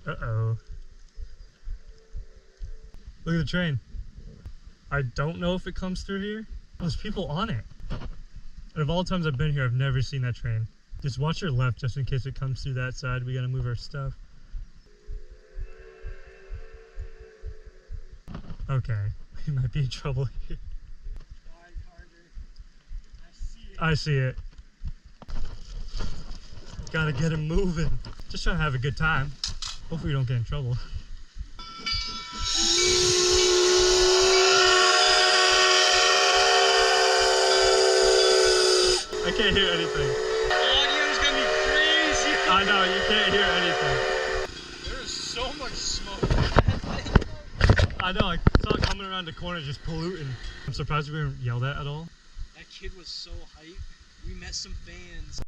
Uh-oh. Look at the train. I don't know if it comes through here. There's people on it. And of all times I've been here, I've never seen that train. Just watch your left just in case it comes through that side. We gotta move our stuff. Okay, we might be in trouble here. I see it. Gotta get him moving. Just trying to have a good time. Hopefully we don't get in trouble. I can't hear anything. The audio's gonna be crazy. I know, you can't hear anything. There is so much smoke in that thing. I know, I saw it coming around the corner just polluting. I'm surprised we weren't yelled at all. That kid was so hyped. We met some fans.